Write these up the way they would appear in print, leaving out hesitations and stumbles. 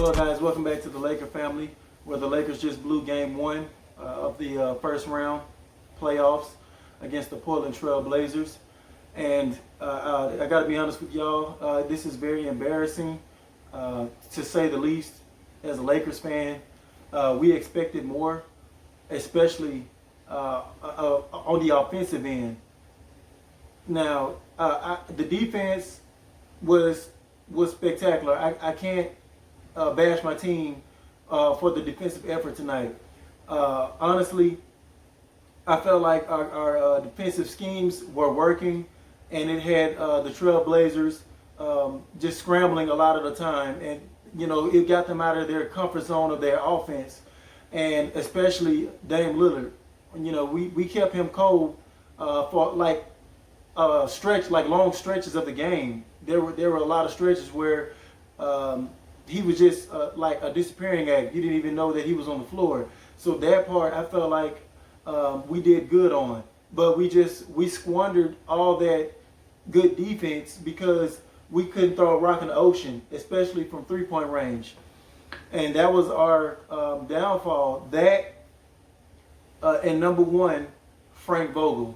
Hello guys, welcome back to the Laker family, where the Lakers just blew game one of the first round playoffs against the Portland Trail Blazers. And I got to be honest with y'all, this is very embarrassing to say the least. As a Lakers fan, we expected more, especially on the offensive end. Now, the defense was spectacular. I can't bash my team for the defensive effort tonight. Honestly, I felt like our defensive schemes were working, and it had the Trail Blazers just scrambling a lot of the time, and it got them out of their comfort zone of their offense, and especially Dame Lillard. We kept him cold for like long stretches of the game. There were a lot of stretches where he was just like a disappearing act. You didn't even know that he was on the floor. So that part I felt like we did good on, but we squandered all that good defense because we couldn't throw a rock in the ocean, especially from three-point range, and that was our downfall. That and number one, Frank Vogel.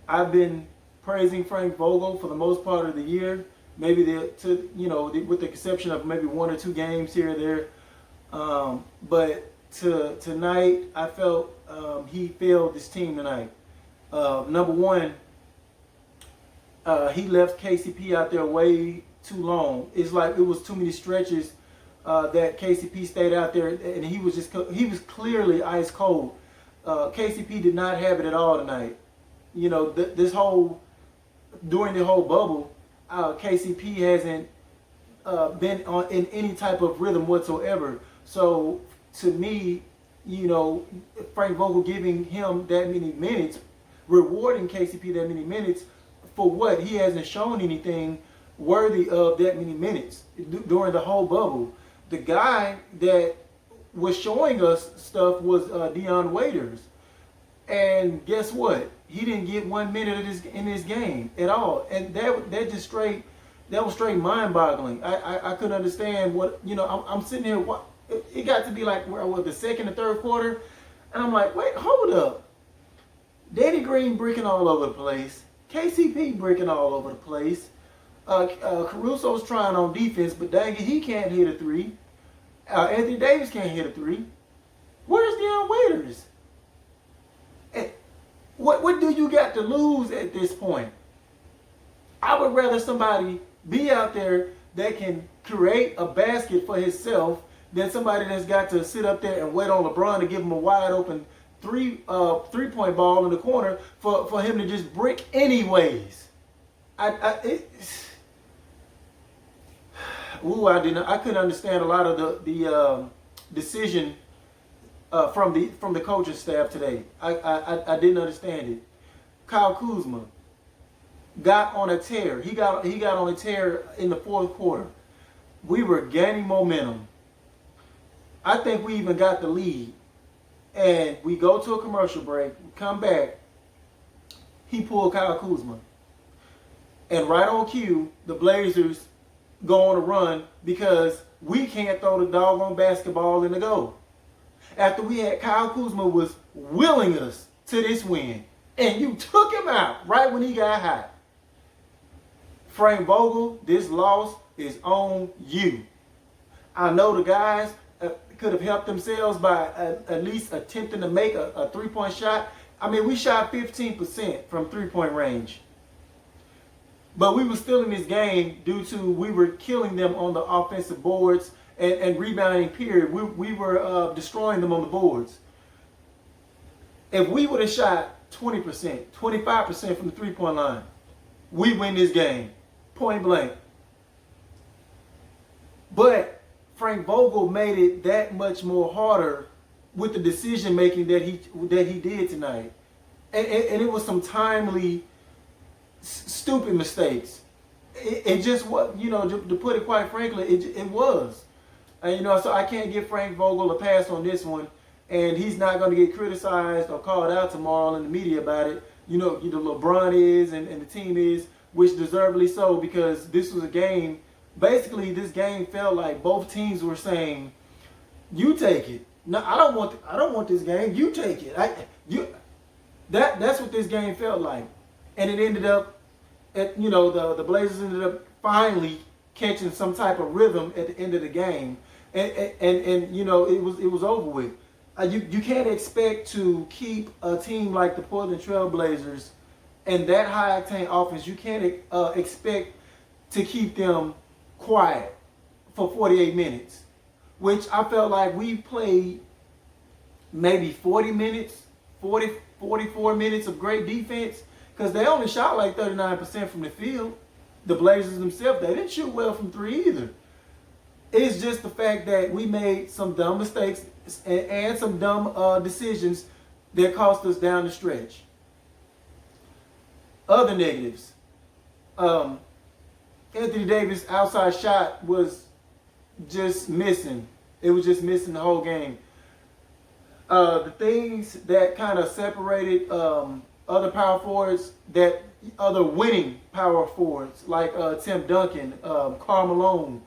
I've been praising Frank Vogel for the most part of the year. Maybe with the exception of maybe one or two games here or there. But tonight, I felt he failed this team tonight. Number one, he left KCP out there way too long. It's like it was too many stretches that KCP stayed out there, and he was clearly ice cold. KCP did not have it at all tonight. During the whole bubble, KCP hasn't been in any type of rhythm whatsoever. So to me, Frank Vogel giving him that many minutes, rewarding KCP that many minutes, for what? He hasn't shown anything worthy of that many minutes during the whole bubble. The guy that was showing us stuff was Dion Waiters. And guess what? He didn't get 1 minute in this game at all. And that was straight mind-boggling. I couldn't understand what, I'm sitting here, it got to be like the second or third quarter, and I'm like, wait, hold up. Danny Green bricking all over the place. KCP bricking all over the place. Caruso's trying on defense, but dang it, he can't hit a three. Anthony Davis can't hit a three. Where's Dion Waiters? What do you got to lose at this point? I would rather somebody be out there that can create a basket for himself than somebody that's got to sit up there and wait on LeBron to give him a wide open three-point ball in the corner for him to just brick anyways. I couldn't understand a lot of the decision from the coaching staff today. I didn't understand it. Kyle Kuzma got on a tear. He got on a tear in the fourth quarter. We were gaining momentum. I think we even got the lead. And we go to a commercial break, come back, he pulled Kyle Kuzma. And right on cue, the Blazers go on a run because we can't throw the doggone basketball in the goal. After Kyle Kuzma was willing us to this win, and you took him out right when he got hot. Frank Vogel, this loss is on you. I know the guys could have helped themselves by at least attempting to make a three-point shot. I mean, we shot 15% from three-point range. But we were still in this game due to we were killing them on the offensive boards and rebounding period. We were destroying them on the boards. If we would have shot 20%, 25% from the three-point line, we win this game, point blank. But Frank Vogel made it that much more harder with the decision making that he did tonight, and it was some timely, stupid mistakes. It just was, to put it quite frankly, it was, so I can't give Frank Vogel a pass on this one, and he's not going to get criticized or called out tomorrow in the media about it. LeBron is and the team is, which deservedly so, because this was a game basically this game felt like both teams were saying, "You take it. No, I don't want this game. You take it. That's what this game felt like." And it ended up, the Blazers ended up finally catching some type of rhythm at the end of the game, and it was over with. You can't expect to keep a team like the Portland Trail Blazers and that high octane offense. You can't expect to keep them quiet for 48 minutes, which I felt like we played maybe 44 minutes of great defense, because they only shot like 39% from the field. The Blazers themselves, they didn't shoot well from three either. It's just the fact that we made some dumb mistakes and some dumb decisions that cost us down the stretch. Other negatives. Anthony Davis' outside shot was just missing. It was just missing the whole game. The things that kind of separated other power forwards, that other winning power forwards like Tim Duncan, Karl Malone,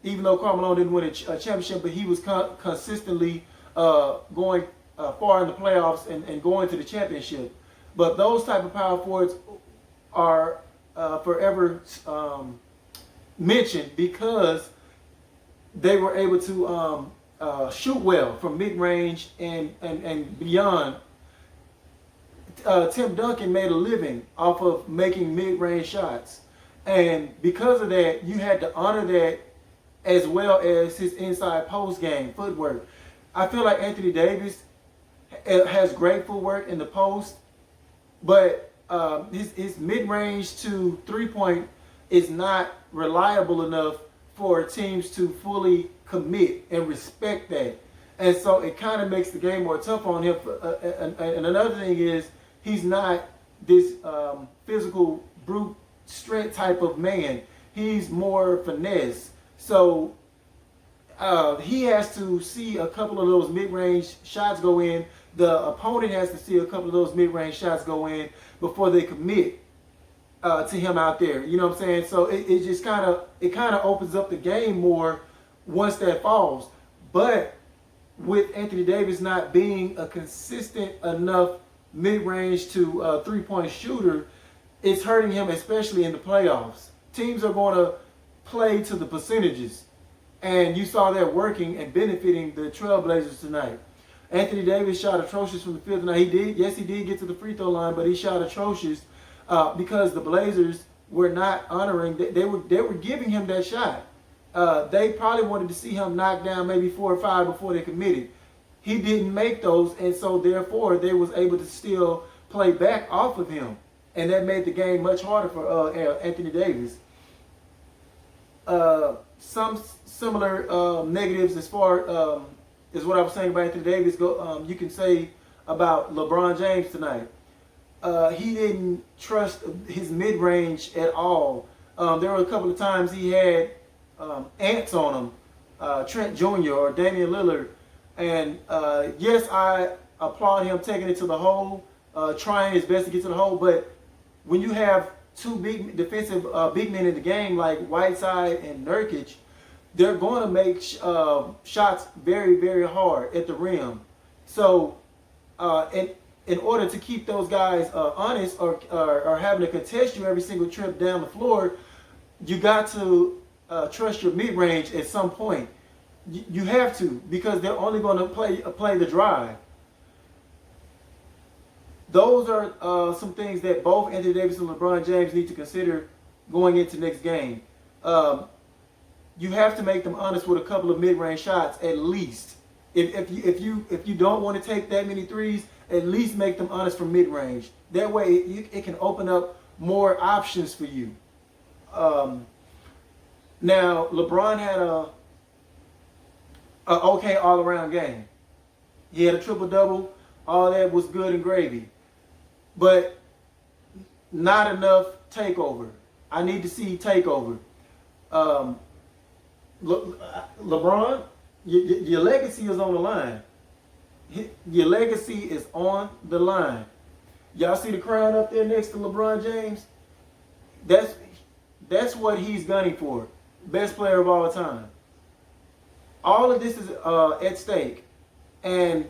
even though Karl Malone didn't win a championship, but he was consistently going far in the playoffs and going to the championship. But those type of power forwards are forever mentioned because they were able to shoot well from mid-range and beyond. Tim Duncan made a living off of making mid-range shots. And because of that, you had to honor that, as well as his inside post game footwork. I feel like Anthony Davis has great footwork in the post, but his mid-range to three-point is not reliable enough for teams to fully commit and respect that. And so it kind of makes the game more tough on him. And another thing is, he's not this physical brute strength type of man. He's more finesse. So he has to see a couple of those mid-range shots go in. The opponent has to see a couple of those mid-range shots go in before they commit to him out there. You know what I'm saying? So it just kind of opens up the game more once that falls. But with Anthony Davis not being a consistent enough mid-range to three-point shooter, it's hurting him, especially in the playoffs. Teams are going to play to the percentages, and you saw that working and benefiting the Trailblazers tonight. Anthony Davis shot atrocious from the field tonight. He did get to the free throw line, but he shot atrocious because the Blazers were not honoring. They were giving him that shot. They probably wanted to see him knock down maybe 4 or 5 before they committed. He didn't make those, and so therefore they was able to still play back off of him, and that made the game much harder for Anthony Davis. Some similar negatives as far as what I was saying about Anthony Davis. You can say about LeBron James tonight. He didn't trust his mid-range at all. There were a couple of times he had ants on him, Trent Jr. or Damian Lillard. And yes, I applaud him taking it to the hole, trying his best to get to the hole. But when you have two big defensive big men in the game like Whiteside and Nurkic, they're going to make shots very, very hard at the rim. So in order to keep those guys honest or having to contest you every single trip down the floor, you got to trust your mid-range at some point. You have to, because they're only going to play the drive. Those are some things that both Anthony Davis and LeBron James need to consider going into next game. You have to make them honest with a couple of mid-range shots at least. If you don't want to take that many threes, at least make them honest from mid-range. That way it can open up more options for you. Now LeBron had a okay all-around game. He had a triple-double. All that was good and gravy. But not enough takeover. I need to see takeover. LeBron, your legacy is on the line. Your legacy is on the line. Y'all see the crown up there next to LeBron James? That's what he's gunning for. Best player of all time. All of this is at stake. And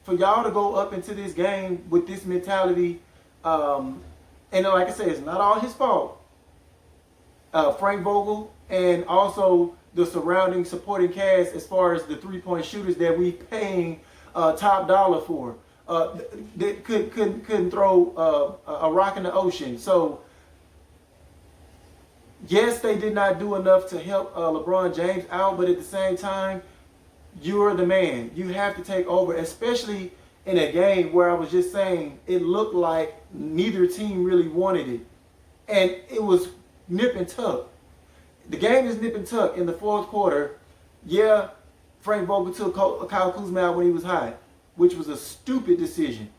for y'all to go up into this game with this mentality, and like I said, it's not all his fault. Frank Vogel and also the surrounding supporting cast as far as the three-point shooters that we paying top dollar for. That couldn't throw a rock in the ocean. So yes, they did not do enough to help LeBron James out, but at the same time, you're the man. You have to take over, especially in a game where I was just saying it looked like neither team really wanted it. And it was nip and tuck. The game is nip and tuck in the fourth quarter. Yeah, Frank Vogel took Kyle Kuzma out when he was hot, which was a stupid decision.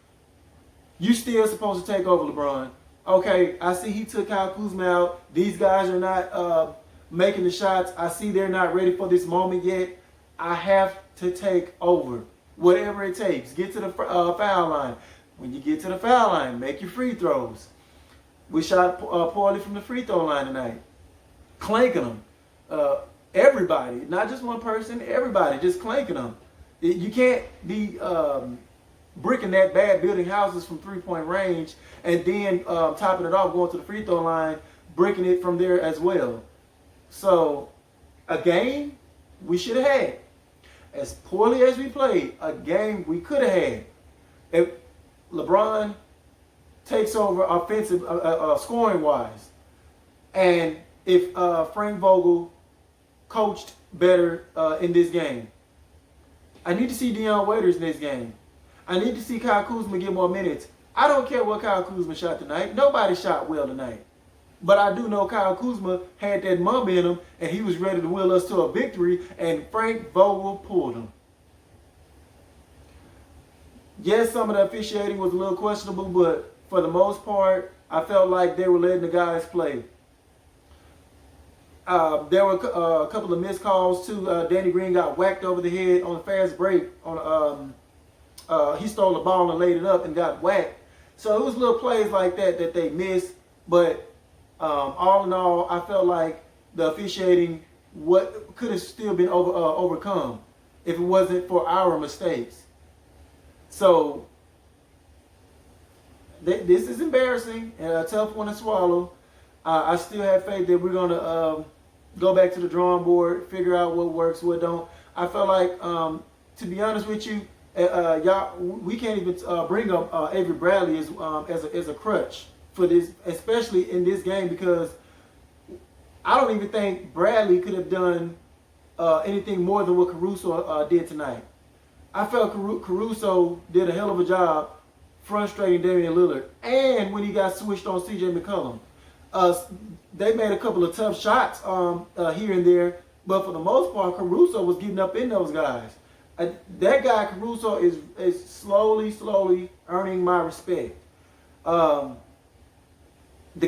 You still supposed to take over, LeBron. Okay, I see he took Kyle Kuzma out. These guys are not making the shots. I see they're not ready for this moment yet. I have to take over. Whatever it takes. Get to the foul line. When you get to the foul line, make your free throws. We shot poorly from the free throw line tonight. Clanking them. Everybody, not just one person, everybody just clanking them. You can't be bricking that bad, building houses from three-point range, and then topping it off, going to the free throw line, bricking it from there as well. So, a game we should have had. As poorly as we played, a game we could have had. If LeBron takes over offensive, scoring-wise, and if Frank Vogel coached better in this game. I need to see Dion Waiters in this game. I need to see Kyle Kuzma get more minutes. I don't care what Kyle Kuzma shot tonight. Nobody shot well tonight. But I do know Kyle Kuzma had that mum in him, and he was ready to will us to a victory, and Frank Vogel pulled him. Yes, some of the officiating was a little questionable, but for the most part, I felt like they were letting the guys play. There were a couple of missed calls too. Danny Green got whacked over the head on a fast break. He stole the ball and laid it up and got whacked. So it was little plays like that they missed. But all in all, I felt like the officiating could have still been overcome if it wasn't for our mistakes. So this is embarrassing and a tough one to swallow. I still have faith that we're going to go back to the drawing board, figure out what works, what don't. I felt like, to be honest with you, y'all, we can't even bring up Avery Bradley as a crutch for this, especially in this game, because I don't even think Bradley could have done anything more than what Caruso did tonight. I felt Caruso did a hell of a job frustrating Damian Lillard, and when he got switched on C.J. McCollum. They made a couple of tough shots here and there, but for the most part, Caruso was getting up in those guys. That guy Caruso is slowly earning my respect. The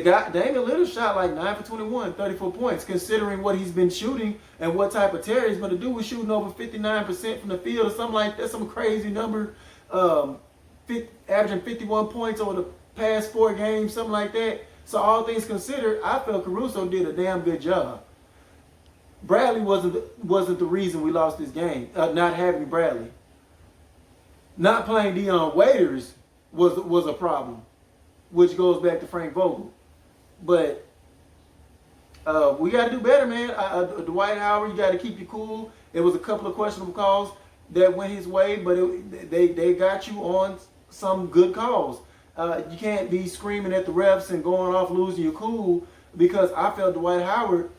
guy Damian Lillard shot like 9 for 21, 34 points, considering what he's been shooting and what type of tear he's going to do with shooting over 59% from the field or something like that, some crazy number, averaging 51 points over the past 4 games, something like that. So all things considered, I felt Caruso did a damn good job. Bradley wasn't the reason we lost this game. Not having Bradley, not playing Dion Waiters was a problem, which goes back to Frank Vogel. But we got to do better, man. Dwight Howard, you got to keep you cool. It was a couple of questionable calls that went his way, but they got you on some good calls. You can't be screaming at the refs and going off losing your cool, because I felt Dwight Howard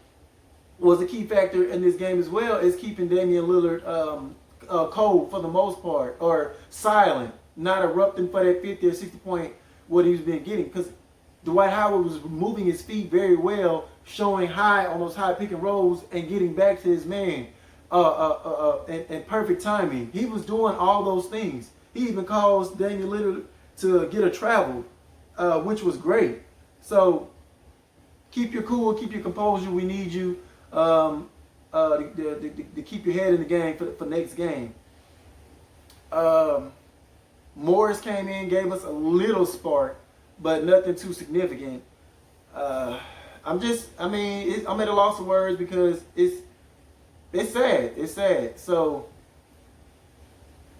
was a key factor in this game as well as keeping Damian Lillard cold for the most part, or silent, not erupting for that 50 or 60 point what he's been getting. Because Dwight Howard was moving his feet very well, showing high on those high pick and rolls and getting back to his man and perfect timing. He was doing all those things. He even caused Damian Lillard to get a travel, which was great. So keep your cool, keep your composure. We need you to keep your head in the game for next game. Morris came in, gave us a little spark, but nothing too significant. I mean, I'm at a loss of words because it's sad. It's sad. So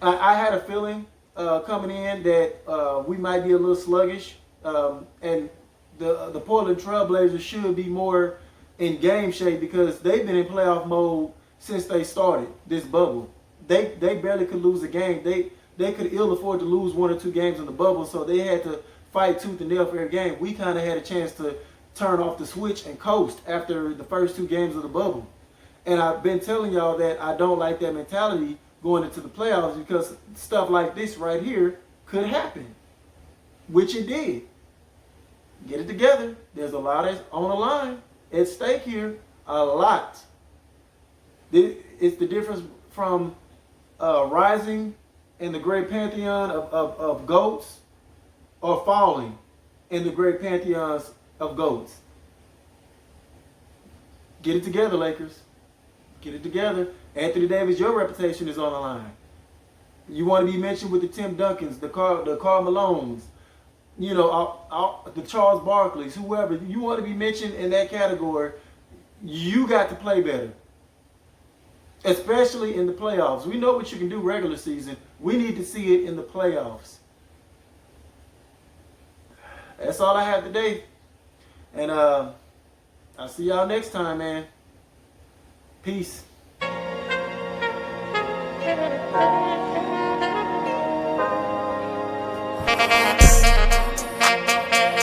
I had a feeling coming in that we might be a little sluggish, and the Portland Trailblazers should be more in game shape because they've been in playoff mode since they started this bubble. They barely could lose a game. They could ill afford to lose 1 or 2 games in the bubble, so they had to fight tooth and nail for every game. We kind of had a chance to turn off the switch and coast after the first 2 games of the bubble. And I've been telling y'all that I don't like that mentality going into the playoffs because stuff like this right here could happen, which it did. Get it together. There's a lot on the line at stake here. A lot. It's the difference from rising in the great pantheon of GOATs or falling in the great pantheons of GOATs. Get it together, Lakers. Get it together. Anthony Davis, your reputation is on the line. You want to be mentioned with the Tim Duncans, the Karl Malones, you know, the Charles Barkleys, whoever. You want to be mentioned in that category, you got to play better. Especially in the playoffs. We know what you can do regular season. We need to see it in the playoffs. That's all I have today. And I'll see y'all next time, man. Peace.